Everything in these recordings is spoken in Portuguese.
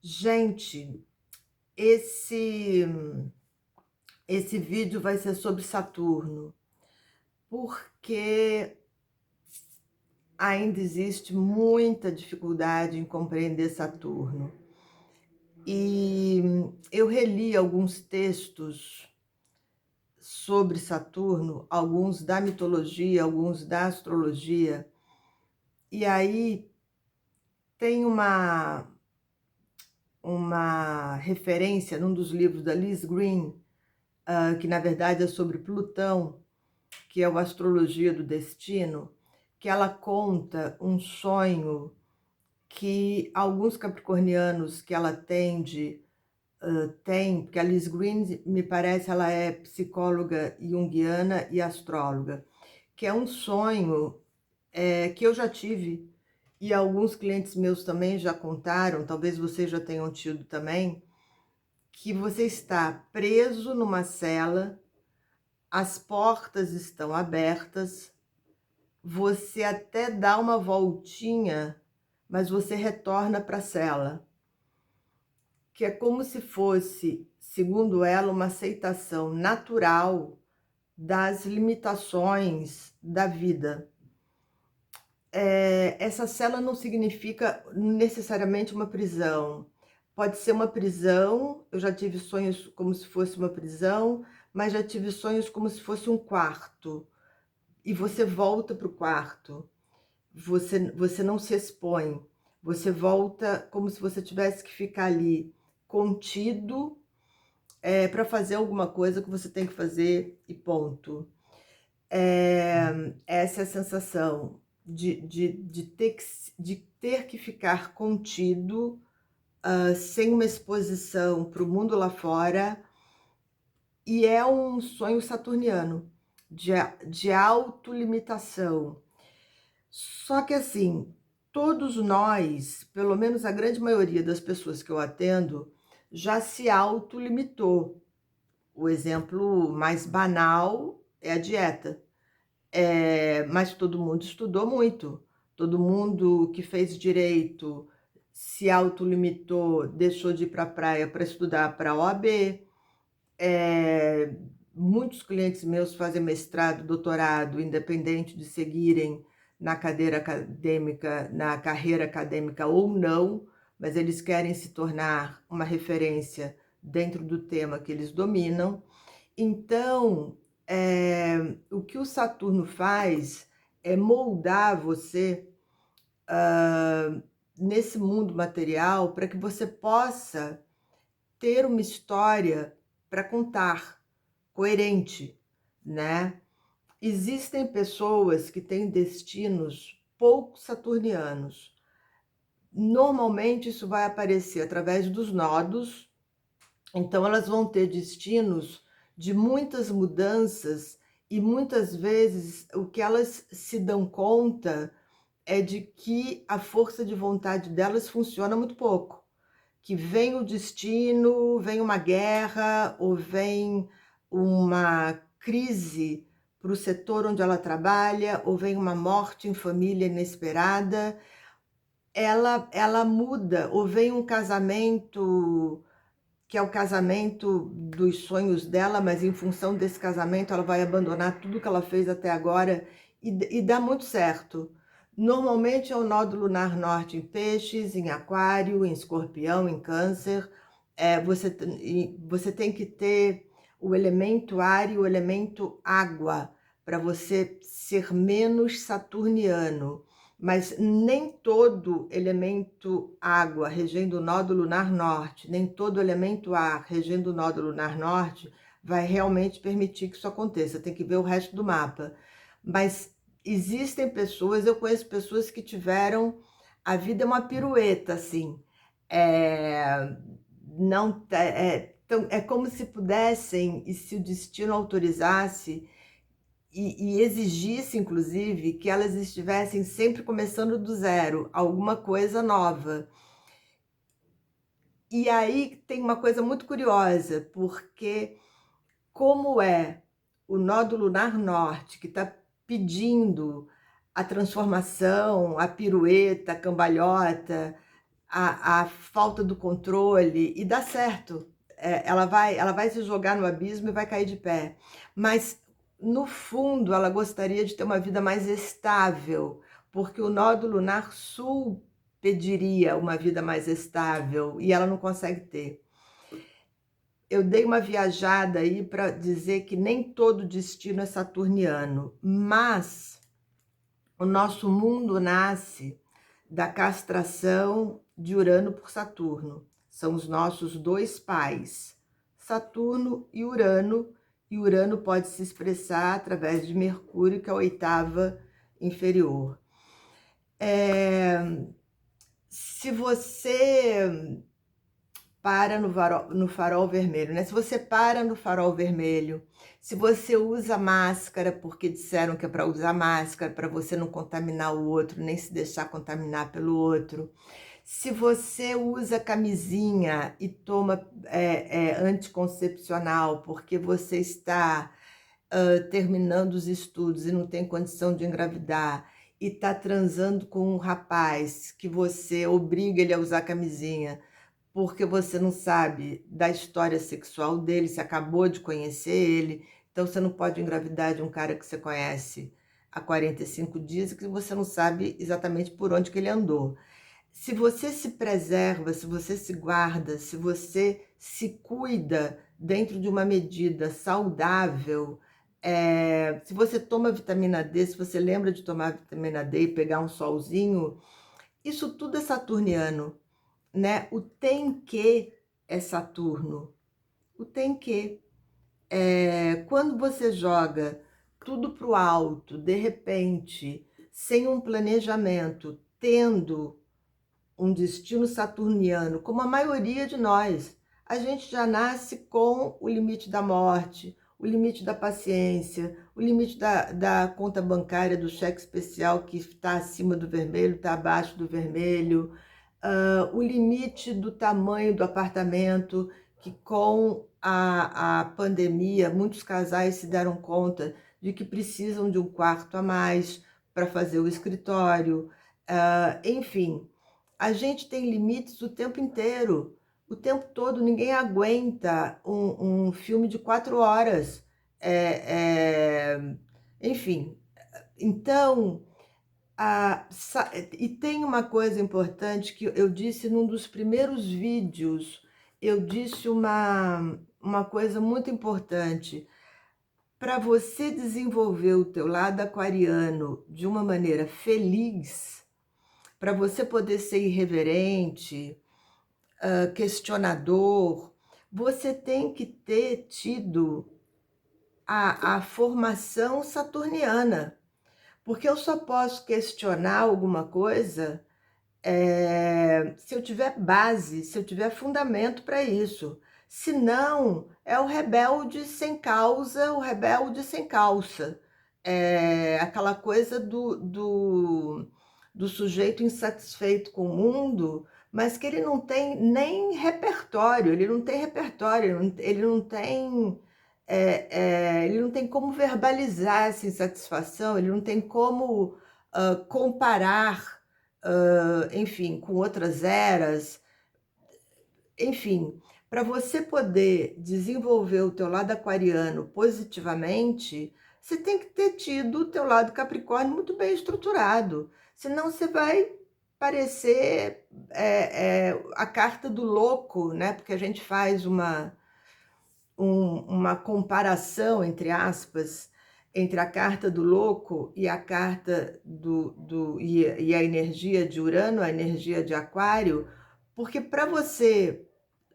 Gente, esse esse vídeo vai ser sobre Saturno, porque ainda existe muita dificuldade em compreender Saturno. E eu reli alguns textos sobre Saturno, alguns da mitologia, alguns da astrologia, e aí tem uma referência num dos livros da Liz Green, que na verdade é sobre Plutão, que é o Astrologia do Destino, que ela conta um sonho que alguns capricornianos que ela atende têm, porque a Liz Green, me parece, ela é psicóloga junguiana e astróloga, que é um sonho que eu já tive e alguns clientes meus também já contaram, talvez vocês já tenham tido também, que você está preso numa cela, as portas estão abertas, você até dá uma voltinha, mas você retorna para a cela, que é como se fosse, segundo ela, uma aceitação natural das limitações da vida. Essa cela não significa necessariamente uma prisão. Pode ser uma prisão, eu já tive sonhos como se fosse uma prisão, mas já tive sonhos como se fosse um quarto, e você volta para o quarto. Você não se expõe, você volta como se você tivesse que ficar ali contido, para fazer alguma coisa que você tem que fazer e ponto. Essa é a sensação de ter que ficar contido, sem uma exposição para o mundo lá fora, e é um sonho saturniano, de autolimitação. Só que assim, todos nós, pelo menos a grande maioria das pessoas que eu atendo, já se autolimitou. O exemplo mais banal é a dieta. Mas todo mundo estudou muito. Todo mundo que fez direito se autolimitou, deixou de ir para a praia para estudar para a OAB. Muitos clientes meus fazem mestrado, doutorado, independente de seguirem na cadeira acadêmica, na carreira acadêmica ou não, mas eles querem se tornar uma referência dentro do tema que eles dominam. Então, o que o Saturno faz é moldar você nesse mundo material para que você possa ter uma história para contar, coerente, né? Existem pessoas que têm destinos pouco saturnianos. Normalmente isso vai aparecer através dos nodos, então elas vão ter destinos de muitas mudanças e muitas vezes o que elas se dão conta é de que a força de vontade delas funciona muito pouco. Que vem o destino, vem uma guerra ou vem uma crise para o setor onde ela trabalha, ou vem uma morte em família inesperada, ela muda, ou vem um casamento que é o casamento dos sonhos dela, mas em função desse casamento ela vai abandonar tudo que ela fez até agora e dá muito certo. Normalmente é o nódulo lunar norte em peixes, em aquário, em escorpião, em câncer. Você tem que ter o elemento ar e o elemento água para você ser menos saturniano. Mas nem todo elemento água regendo o nódulo lunar norte, nem todo elemento ar regendo o nódulo lunar norte vai realmente permitir que isso aconteça. Tem que ver o resto do mapa. Mas existem pessoas, eu conheço pessoas que tiveram, a vida é uma pirueta, assim. É, não, então, é como se pudessem, e se o destino autorizasse, e exigisse, inclusive, que elas estivessem sempre começando do zero, alguma coisa nova. E aí tem uma coisa muito curiosa, porque como é o nódulo lunar norte que está pedindo a transformação, a pirueta, a cambalhota, a falta do controle, e dá certo. Ela vai se jogar no abismo e vai cair de pé. Mas, no fundo, ela gostaria de ter uma vida mais estável, porque o nódulo lunar sul pediria uma vida mais estável e ela não consegue ter. Eu dei uma viajada aí para dizer que nem todo destino é saturniano, mas o nosso mundo nasce da castração de Urano por Saturno. São os nossos dois pais, Saturno e Urano pode se expressar através de Mercúrio, que é a oitava inferior. Se você para no farol vermelho, né? Se você para no farol vermelho, se você usa máscara porque disseram que é para usar máscara, para você não contaminar o outro, nem se deixar contaminar pelo outro, se você usa camisinha e toma anticoncepcional porque você está terminando os estudos e não tem condição de engravidar, e está transando com um rapaz que você obriga ele a usar camisinha, porque você não sabe da história sexual dele, você acabou de conhecer ele, então você não pode engravidar de um cara que você conhece há 45 dias e que você não sabe exatamente por onde que ele andou. Se você se preserva, se você se guarda, se você se cuida dentro de uma medida saudável, se você toma vitamina D, se você lembra de tomar vitamina D e pegar um solzinho, isso tudo é saturniano, né? O tem que é Saturno. O tem que. Quando você joga tudo para o alto, de repente, sem um planejamento, tendo um destino saturniano, como a maioria de nós, a gente já nasce com o limite da morte, o limite da paciência, o limite da conta bancária, do cheque especial que está acima do vermelho, está abaixo do vermelho, o limite do tamanho do apartamento, que com a pandemia, muitos casais se deram conta de que precisam de um quarto a mais para fazer o escritório. Enfim, a gente tem limites o tempo inteiro. O tempo todo, ninguém aguenta um filme de 4 horas. Enfim, então, e tem uma coisa importante que eu disse num dos primeiros vídeos, eu disse uma coisa muito importante. Para você desenvolver o teu lado aquariano de uma maneira feliz, para você poder ser irreverente, questionador, você tem que ter tido a formação saturniana. Porque eu só posso questionar alguma coisa se eu tiver base, se eu tiver fundamento para isso. Se não, é o rebelde sem causa, o rebelde sem calça. É aquela coisa do sujeito insatisfeito com o mundo, mas que ele não tem nem repertório, ele não tem repertório, ele não tem. Ele não tem como verbalizar essa insatisfação, ele não tem como comparar, enfim, com outras eras, enfim, para você poder desenvolver o teu lado aquariano positivamente, você tem que ter tido o teu lado capricórnio muito bem estruturado, senão você vai parecer a carta do louco, né? Porque a gente faz uma comparação, entre aspas, entre a carta do louco e a carta e a energia de Urano, a energia de Aquário, porque para você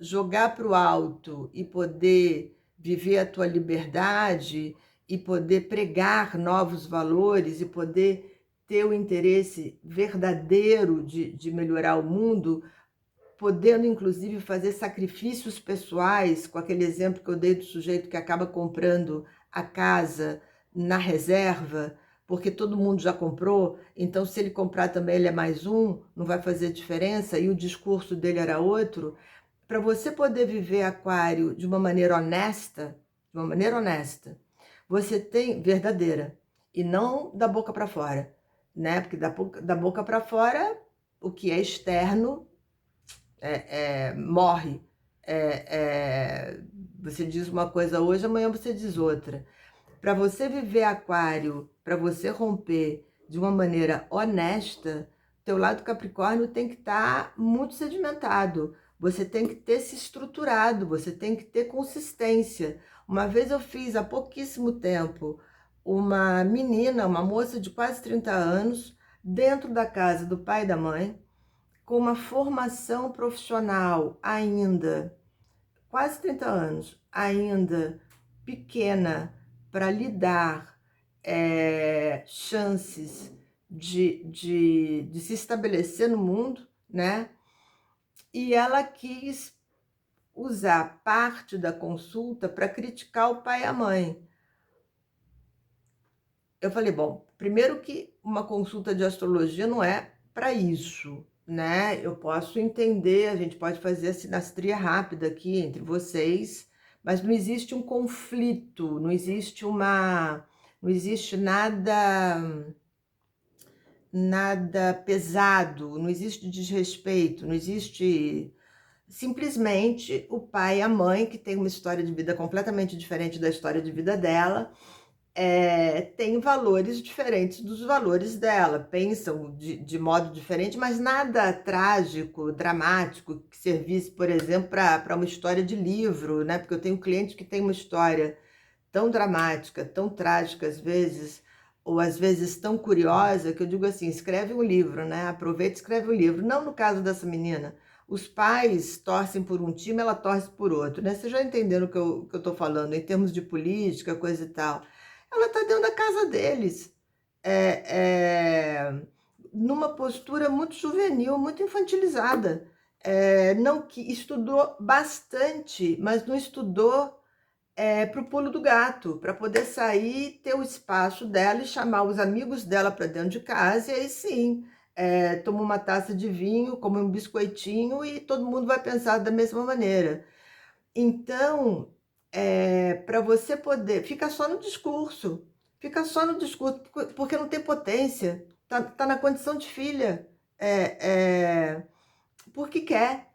jogar para o alto e poder viver a tua liberdade e poder pregar novos valores e poder ter o interesse verdadeiro de melhorar o mundo, podendo inclusive fazer sacrifícios pessoais, com aquele exemplo que eu dei do sujeito que acaba comprando a casa na reserva, porque todo mundo já comprou, então se ele comprar também ele é mais um, não vai fazer diferença, e o discurso dele era outro. Para você poder viver aquário de uma maneira honesta, você tem verdadeira, e não da boca para fora, né? Porque da boca para fora, o que é externo morre. Você diz uma coisa hoje, amanhã você diz outra. Para você viver aquário, para você romper de uma maneira honesta, teu lado Capricórnio tem que estar muito sedimentado. Você tem que ter se estruturado, você tem que ter consistência. Uma vez eu fiz, há pouquíssimo tempo, uma menina, uma moça de quase 30 anos, dentro da casa do pai e da mãe, com uma formação profissional ainda, quase 30 anos, ainda pequena para lhe dar chances de se estabelecer no mundo, né? E ela quis usar parte da consulta para criticar o pai e a mãe. Eu falei, bom, primeiro que uma consulta de astrologia não é para isso, né? Eu posso entender, a gente pode fazer a sinastria rápida aqui entre vocês, mas não existe um conflito, não existe nada pesado, não existe desrespeito, não existe simplesmente o pai e a mãe, que tem uma história de vida completamente diferente da história de vida dela, tem valores diferentes dos valores dela, pensam de modo diferente, mas nada trágico, dramático, que servisse, por exemplo, para uma história de livro, né? Porque eu tenho clientes que têm uma história tão dramática, tão trágica às vezes, ou às vezes tão curiosa, que eu digo assim, escreve um livro, né? Aproveita e escreve um livro. Não no caso dessa menina. Os pais torcem por um time, ela torce por outro, né? Vocês já entenderam o que eu tô falando, em termos de política, coisa e tal. Ela está dentro da casa deles, numa postura muito juvenil, muito infantilizada. Não que estudou bastante, mas não estudou para o pulo do gato, para poder sair, ter o espaço dela e chamar os amigos dela para dentro de casa, e aí sim, toma uma taça de vinho, come um biscoitinho e todo mundo vai pensar da mesma maneira. Então, para você poder, fica só no discurso, porque não tem potência, tá na condição de filha, porque quer,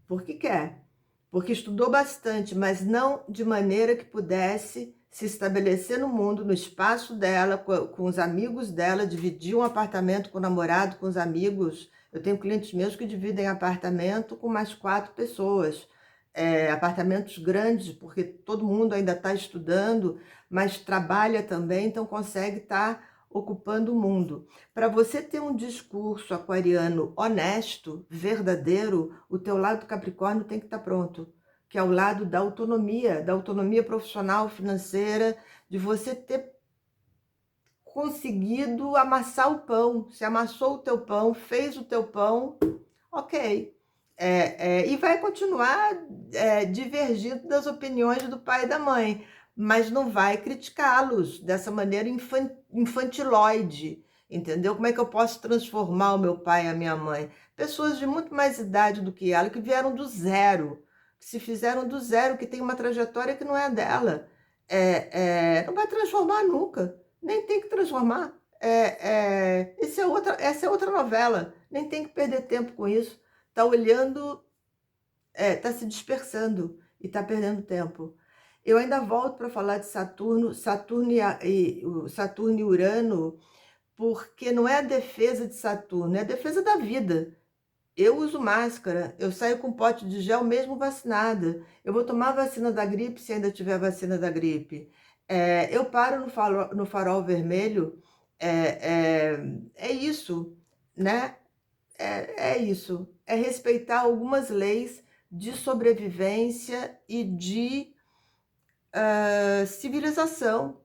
porque quer, porque estudou bastante, mas não de maneira que pudesse se estabelecer no mundo, no espaço dela, com os amigos dela, dividir um apartamento com o namorado, com os amigos. Eu tenho clientes meus que dividem apartamento com mais 4 pessoas. Apartamentos grandes, porque todo mundo ainda está estudando, mas trabalha também, então consegue estar ocupando o mundo. Para você ter um discurso aquariano honesto, verdadeiro, o teu lado Capricórnio tem que estar pronto, que é o lado da autonomia profissional, financeira, de você ter conseguido amassar o pão. Se amassou o teu pão, fez o teu pão, ok. E vai continuar divergindo das opiniões do pai e da mãe, mas não vai criticá-los dessa maneira infantiloide, entendeu? Como é que eu posso transformar o meu pai e a minha mãe? Pessoas de muito mais idade do que ela, que vieram do zero, que se fizeram do zero, que tem uma trajetória que não é a dela. Não vai transformar nunca, nem tem que transformar. Essa é outra novela, nem tem que perder tempo com isso. Tá olhando, tá se dispersando e tá perdendo tempo. Eu ainda volto para falar de Saturno, Saturno e Urano, porque não é a defesa de Saturno, é a defesa da vida. Eu uso máscara, eu saio com pote de gel mesmo vacinada. Eu vou tomar a vacina da gripe se ainda tiver vacina da gripe. Eu paro no farol vermelho. É isso, né? É isso. É respeitar algumas leis de sobrevivência e de civilização.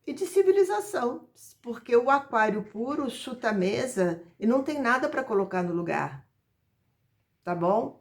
E de civilização. Porque o aquário puro chuta a mesa e não tem nada para colocar no lugar. Tá bom?